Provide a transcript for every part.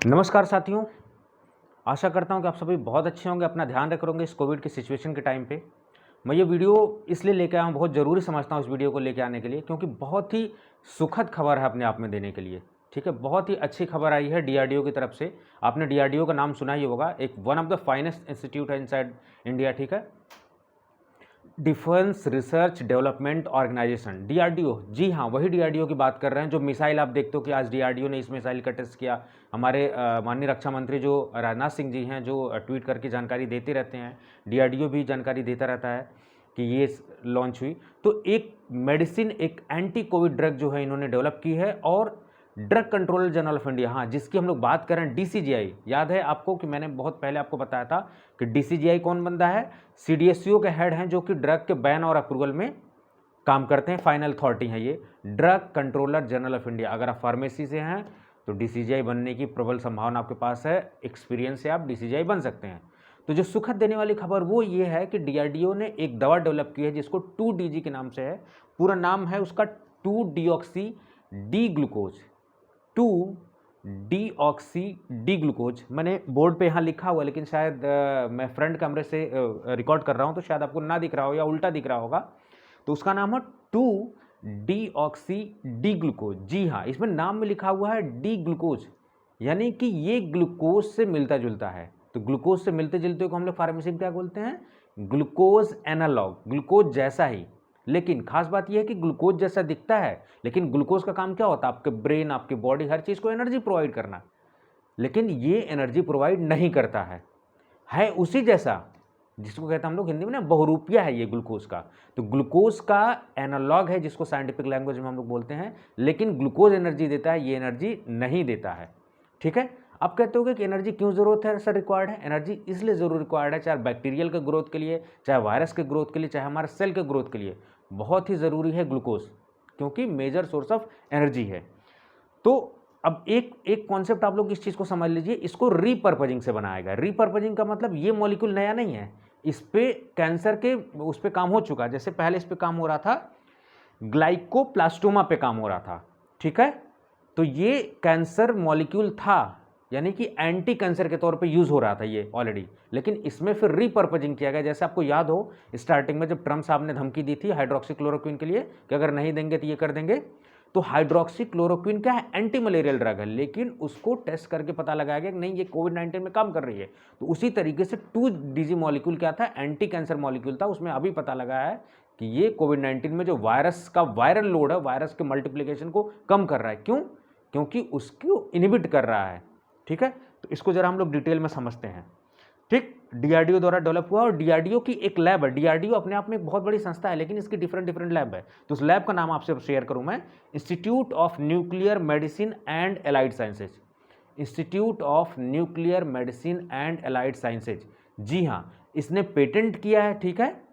नमस्कार साथियों, आशा करता हूँ कि आप सभी बहुत अच्छे होंगे, अपना ध्यान रख रहे होंगे इस कोविड की सिचुएशन के टाइम पे। मैं ये वीडियो इसलिए लेके आया हूँ, बहुत ज़रूरी समझता हूँ इस वीडियो को लेके आने के लिए, क्योंकि बहुत ही सुखद खबर है अपने आप में देने के लिए। ठीक है, बहुत ही अच्छी खबर आई है डीआरडीओ की तरफ से। आपने डीआरडीओ का नाम सुना ही होगा, एक one of the finest institute है इनसाइड इंडिया। ठीक है, defence research development organisation, DRDO. जी हाँ, वही डीआरडीओ की बात कर रहे हैं जो मिसाइल आप देखते हो कि आज डीआरडीओ ने इस मिसाइल का टेस्ट किया। हमारे माननीय रक्षा मंत्री जो राजनाथ सिंह जी हैं, जो ट्वीट करके जानकारी देते रहते हैं, डीआरडीओ भी जानकारी देता रहता है कि ये लॉन्च हुई। तो एक मेडिसिन, एक एंटी कोविड ड्रग जो है इन्होंने डेवलप की है, और drug controller general of India, हाँ, जिसकी हम लोग बात कर रहे हैं, डीसीजीआई। याद है आपको कि मैंने बहुत पहले आपको बताया था कि डीसीजीआई कौन बंदा है? सीडीएसयू के हेड हैं, जो कि ड्रग के बैन और अप्रूवल में काम करते हैं, फाइनल अथॉरिटी है ये, drug controller general of India. अगर आप फार्मेसी से हैं तो डीसीजीआई बनने की प्रबल संभावना आपके पास है, एक्सपीरियंस से आप डीसीजीआई बन सकते हैं। तो जो सुखद देने वाली खबर वो ये है कि डीआरडीओ ने एक दवा डेवलप की है जिसको 2DG के नाम से है। पूरा नाम है उसका 2-डीऑक्सी डी ग्लूकोज, 2-डीऑक्सी डी ग्लूकोज। मैंने बोर्ड पे यहाँ लिखा हुआ है, लेकिन शायद मैं फ्रंट कैमरे से रिकॉर्ड कर रहा हूँ तो शायद आपको ना दिख रहा हो या उल्टा दिख रहा होगा। तो उसका नाम है 2-डीऑक्सी डी ग्लूकोज। जी हाँ, इसमें नाम में लिखा हुआ है डी ग्लूकोज, यानी कि ये ग्लूकोज से मिलता जुलता है। तो ग्लूकोज से मिलते जुलते को हम लोग फार्मेसी में क्या बोलते हैं? ग्लूकोज एनालॉग, ग्लूकोज जैसा ही। लेकिन खास बात यह है कि ग्लूकोज जैसा दिखता है, लेकिन ग्लूकोज का काम क्या होता है? आपके ब्रेन, आपकी बॉडी, हर चीज़ को एनर्जी प्रोवाइड करना। लेकिन ये एनर्जी प्रोवाइड नहीं करता है उसी जैसा, जिसको कहते हैं हम लोग हिंदी में ना, बहुरूपिया है ये ग्लूकोज का। तो ग्लूकोज का एनालॉग है, जिसको साइंटिफिक लैंग्वेज में हम लोग बोलते हैं। लेकिन ग्लूकोज एनर्जी देता है, ये एनर्जी नहीं देता है। ठीक है, आप कहते होगे कि एनर्जी क्यों ज़रूरत है, सर रिक्वायर्ड है? एनर्जी इसलिए ज़रूर रिक्वायर्ड है, चाहे बैक्टीरियल के ग्रोथ के लिए, चाहे वायरस के ग्रोथ के लिए, चाहे हमारे सेल के ग्रोथ के लिए, बहुत ही ज़रूरी है ग्लूकोज, क्योंकि मेजर सोर्स ऑफ एनर्जी है। तो अब एक एक कॉन्सेप्ट आप लोग इस चीज़ को समझ लीजिए, इसको रीपर्पजिंग से बनाया गया। रीपर्पजिंग का मतलब ये मॉलिक्यूल नया नहीं है, इस पे कैंसर के उस पे काम हो चुका है। जैसे पहले इस पे काम हो रहा था, ग्लाइकोप्लास्टोमा पे काम हो रहा था। ठीक है, तो ये कैंसर मॉलिक्यूल था, यानी कि एंटी कैंसर के तौर पे यूज़ हो रहा था ये ऑलरेडी, लेकिन इसमें फिर रीपर्पजिंग किया गया। जैसे आपको याद हो स्टार्टिंग में जब ट्रम्प साहब ने धमकी दी थी हाइड्रोक्सी क्लोरोक्विन के लिए कि अगर नहीं देंगे तो ये कर देंगे। तो हाइड्रोक्सी क्लोरोक्विन क्या है? एंटी मलेरियल ड्रग है, लेकिन उसको टेस्ट करके पता लगाया गया कि नहीं, ये कोविड-19 में काम कर रही है। तो उसी तरीके से 2DG मॉलिक्यूल क्या था? एंटी कैंसर मॉलिक्यूल था। उसमें अभी पता लगा है कि ये कोविड-19 में जो वायरस का वायरल लोड है, वायरस के मल्टीप्लिकेशन को कम कर रहा है। क्यों? क्योंकि उसको इनहिबिट कर रहा है। ठीक है, तो इसको जरा हम लोग डिटेल में समझते हैं। ठीक, डीआरडीओ द्वारा डेवलप हुआ, और डीआरडीओ की एक लैब है। डीआरडीओ अपने आप में एक बहुत बड़ी संस्था है, लेकिन इसकी डिफरेंट डिफरेंट लैब है। तो उस लैब का नाम आपसे शेयर करूं मैं, institute of nuclear medicine and allied sciences. Institute of nuclear medicine and allied sciences. जी हाँ, इसने पेटेंट किया है। ठीक है,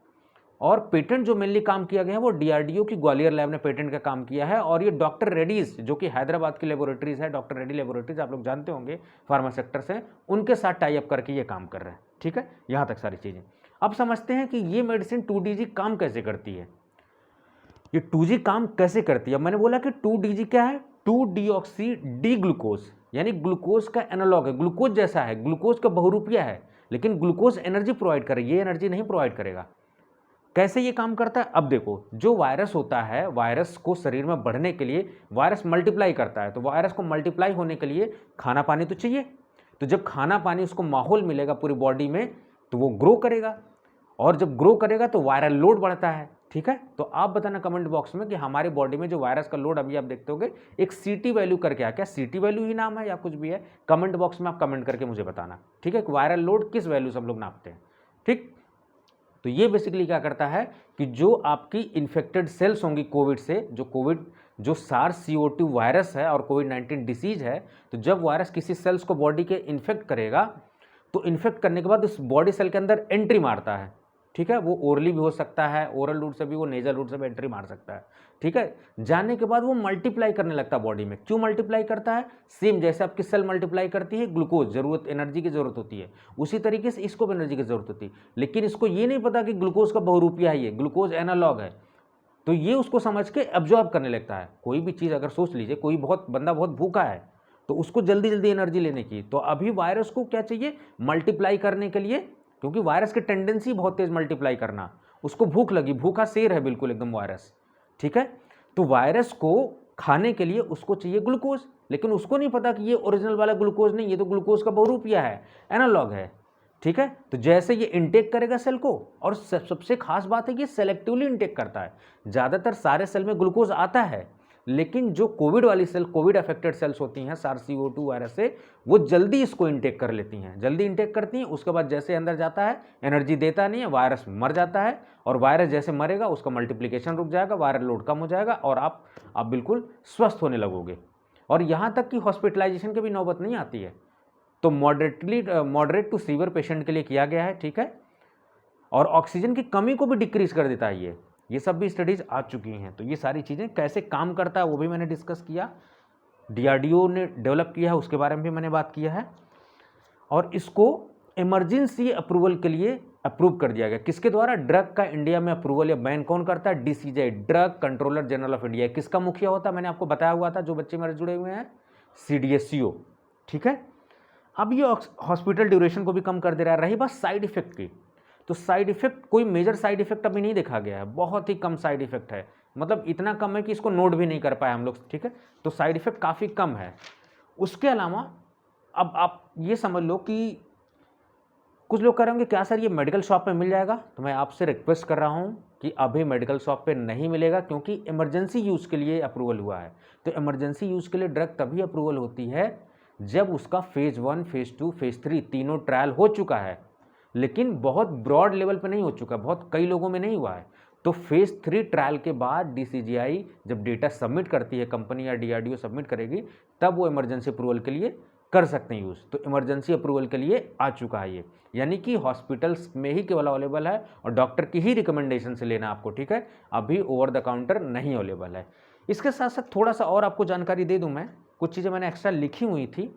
और पेटेंट जो मेनली काम किया गया है वो डीआरडीओ की ग्वालियर लैब ने पेटेंट का काम किया है। और ये डॉक्टर रेड्डीज, जो कि हैदराबाद की लेबोरेटरीज है, डॉक्टर रेड्डी लेबोरेटरीज आप लोग जानते होंगे, फार्मा सेक्टर से, उनके साथ टाई अप करके ये काम कर रहे हैं। ठीक है, यहाँ तक सारी चीज़ें। अब समझते हैं कि ये मेडिसिन 2DG काम कैसे करती है। ये 2G काम कैसे करती है? मैंने बोला कि 2DG क्या है? 2-डीऑक्सी डी ग्लूकोज, यानी ग्लूकोज का एनालॉग है, ग्लूकोज जैसा है, ग्लूकोज का बहुरूपिया है, लेकिन ग्लूकोज एनर्जी प्रोवाइड करे, ये एनर्जी नहीं प्रोवाइड करेगा। कैसे ये काम करता है? अब देखो, जो वायरस होता है, वायरस को शरीर में बढ़ने के लिए वायरस मल्टीप्लाई करता है। तो वायरस को मल्टीप्लाई होने के लिए खाना पानी तो चाहिए। तो जब खाना पानी, उसको माहौल मिलेगा पूरी बॉडी में, तो वो ग्रो करेगा, और जब ग्रो करेगा तो वायरल लोड बढ़ता है। ठीक है, तो आप बताना कमेंट बॉक्स में कि हमारी बॉडी में जो वायरस का लोड, अभी आप देखते होगे एक सीटी वैल्यू करके आ, क्या सीटी वैल्यू ही नाम है या कुछ भी है? कमेंट बॉक्स में आप कमेंट करके मुझे बताना। ठीक है, वायरल लोड किस वैल्यू से हम लोग नापते हैं। ठीक, तो ये बेसिकली क्या करता है कि जो आपकी इन्फेक्टेड सेल्स होंगी कोविड से, जो SARS-CoV-2 वायरस है और कोविड-19 डिसीज है, तो जब वायरस किसी सेल्स को बॉडी के इन्फेक्ट करेगा, तो इन्फेक्ट करने के बाद उस बॉडी सेल के अंदर एंट्री मारता है। ठीक है, वो ओरली भी हो सकता है, ओरल रूट से भी, वो नेजल रूट से भी एंट्री मार सकता है। ठीक है, जाने के बाद वो मल्टीप्लाई करने लगता है बॉडी में। क्यों मल्टीप्लाई करता है? सेम जैसे आपकी सेल मल्टीप्लाई करती है, ग्लूकोज जरूरत, एनर्जी की जरूरत होती है, उसी तरीके से इसको भी एनर्जी की जरूरत होती है। लेकिन इसको ये नहीं पता कि ग्लूकोज का बहुरूपिया है, ये ग्लूकोज एनालॉग है। तो ये उसको समझ के एब्जॉर्ब करने लगता है। कोई भी चीज़ अगर सोच लीजिए, कोई बंदा बहुत भूखा है, तो उसको जल्दी जल्दी एनर्जी लेने की। तो अभी वायरस को क्या चाहिए, मल्टीप्लाई करने के लिए, क्योंकि वायरस की टेंडेंसी बहुत तेज मल्टीप्लाई करना, उसको भूख लगी, भूखा शेर है बिल्कुल एकदम वायरस, ठीक है। तो वायरस को खाने के लिए उसको चाहिए ग्लूकोज, लेकिन उसको नहीं पता कि ये ओरिजिनल वाला ग्लूकोज नहीं, ये तो ग्लूकोज का बहुरूपिया है, एनालॉग है, ठीक है। तो जैसे ये इंटेक करेगा सेल को, और सबसे खास बात है कि ये सेलेक्टिवली इंटेक करता है। ज़्यादातर सारे सेल में ग्लूकोज आता है, लेकिन जो कोविड वाली सेल, कोविड अफेक्टेड सेल्स होती हैं SARS-CoV-2 वायरस से, वो जल्दी इसको इंटेक कर लेती हैं, जल्दी इंटेक करती हैं। उसके बाद जैसे अंदर जाता है एनर्जी देता नहीं है, वायरस मर जाता है, और वायरस जैसे मरेगा उसका मल्टीप्लिकेशन रुक जाएगा, वायरल लोड कम हो जाएगा, और आप बिल्कुल स्वस्थ होने लगोगे। और यहाँ तक कि हॉस्पिटलाइजेशन की भी नौबत नहीं आती है। तो मॉडरेट टू सीवियर पेशेंट के लिए किया गया है, ठीक है। और ऑक्सीजन की कमी को भी डिक्रीज कर देता है ये सब भी स्टडीज आ चुकी हैं। तो ये सारी चीज़ें कैसे काम करता है वो भी मैंने डिस्कस किया, DRDO ने डेवलप किया है, उसके बारे में भी मैंने बात किया है। और इसको इमरजेंसी अप्रूवल के लिए अप्रूव कर दिया गया, किसके द्वारा, ड्रग का इंडिया में अप्रूवल या बैन कौन करता है, DCGI, drug controller general of India. किसका मुखिया होता है, मैंने आपको बताया हुआ था, जो बच्चे मेरे जुड़े हुए हैं, CDSCO, ठीक है। अब ये हॉस्पिटल ड्यूरेशन को भी कम कर दे रहा है। रही बात साइड इफेक्ट की, तो साइड इफेक्ट, कोई मेजर साइड इफेक्ट अभी नहीं देखा गया है, बहुत ही कम साइड इफेक्ट है, मतलब इतना कम है कि इसको नोट भी नहीं कर पाए हम लोग, ठीक है। तो साइड इफेक्ट काफ़ी कम है। उसके अलावा अब आप ये समझ लो कि कुछ लोग कह रहे होंगे क्या सर ये मेडिकल शॉप पे मिल जाएगा, तो मैं आपसे रिक्वेस्ट कर रहा हूँ कि अभी मेडिकल शॉप पे नहीं मिलेगा, क्योंकि इमरजेंसी यूज़ के लिए अप्रूवल हुआ है। तो इमरजेंसी यूज़ के लिए ड्रग तभी अप्रूवल होती है जब उसका फेज़ 1, फेज़ 2, फेज़ 3 तीनों ट्रायल हो चुका है, लेकिन बहुत ब्रॉड लेवल पे नहीं हो चुका, बहुत कई लोगों में नहीं हुआ है। तो फेज़ 3 ट्रायल के बाद DCGI जब डेटा सबमिट करती है, कंपनी या DRDO सबमिट करेगी, तब वो इमरजेंसी अप्रूवल के लिए कर सकते हैं यूज़। तो इमरजेंसी अप्रूवल के लिए आ चुका है ये, यानी कि हॉस्पिटल्स में ही केवल अवेलेबल है, और डॉक्टर की ही रिकमेंडेशन से लेना आपको, ठीक है। अभी ओवर द काउंटर नहीं अवेलेबल है। इसके साथ साथ थोड़ा सा और आपको जानकारी दे दूं मैं, कुछ चीज़ें मैंने एक्स्ट्रा लिखी हुई थी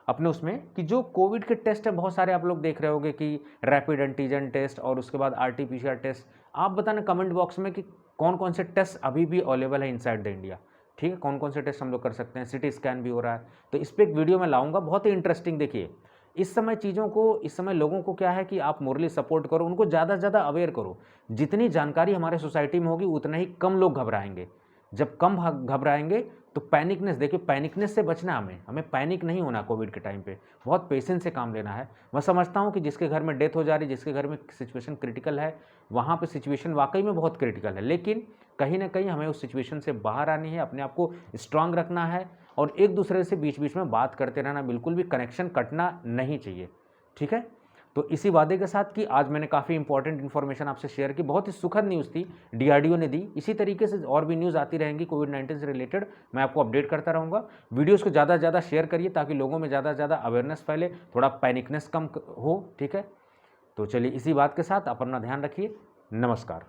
अपने उसमें, कि जो कोविड के टेस्ट है, बहुत सारे आप लोग देख रहे होंगे कि रैपिड एंटीजन टेस्ट और उसके बाद RT-PCR टेस्ट। आप बताना कमेंट बॉक्स में कि कौन कौन से टेस्ट अभी भी अवेलेबल है इनसाइड द इंडिया, ठीक है, कौन कौन से टेस्ट हम लोग कर सकते हैं। CT स्कैन भी हो रहा है, तो इस पर एक वीडियो मैं लाऊंगा, बहुत ही इंटरेस्टिंग। देखिए इस समय चीज़ों को, इस समय लोगों को क्या है कि आप मोरली सपोर्ट करो, उनको ज़्यादा से ज़्यादा अवेयर करो। जितनी जानकारी हमारे सोसाइटी में होगी उतना ही कम लोग घबराएंगे। जब कम घबराएंगे तो पैनिकनेस, देखिए पैनिकनेस से बचना, हमें पैनिक नहीं होना। कोविड के टाइम पे बहुत पेशेंस से काम लेना है। मैं समझता हूँ कि जिसके घर में डेथ हो जा रही, जिसके घर में सिचुएशन क्रिटिकल है, वहाँ पे सिचुएशन वाकई में बहुत क्रिटिकल है, लेकिन कहीं ना कहीं हमें उस सिचुएशन से बाहर आनी है, अपने आप को स्ट्रांग रखना है, और एक दूसरे से बीच बीच में बात करते रहना, बिल्कुल भी कनेक्शन कटना नहीं चाहिए, ठीक है। तो इसी वादे के साथ कि आज मैंने काफ़ी इंपॉर्टेंट इन्फॉर्मेशन आपसे शेयर की, बहुत ही सुखद न्यूज़ थी, DRDO ने दी। इसी तरीके से और भी न्यूज़ आती रहेंगी कोविड-19 से रिलेटेड, मैं आपको अपडेट करता रहूँगा। वीडियोज़ को ज़्यादा से ज़्यादा शेयर करिए ताकि लोगों में ज़्यादा से ज़्यादा अवेयरनेस फैले, थोड़ा पैनिकनेस कम हो, ठीक है। तो चलिए इसी बात के साथ आप अपना ध्यान रखिए। नमस्कार।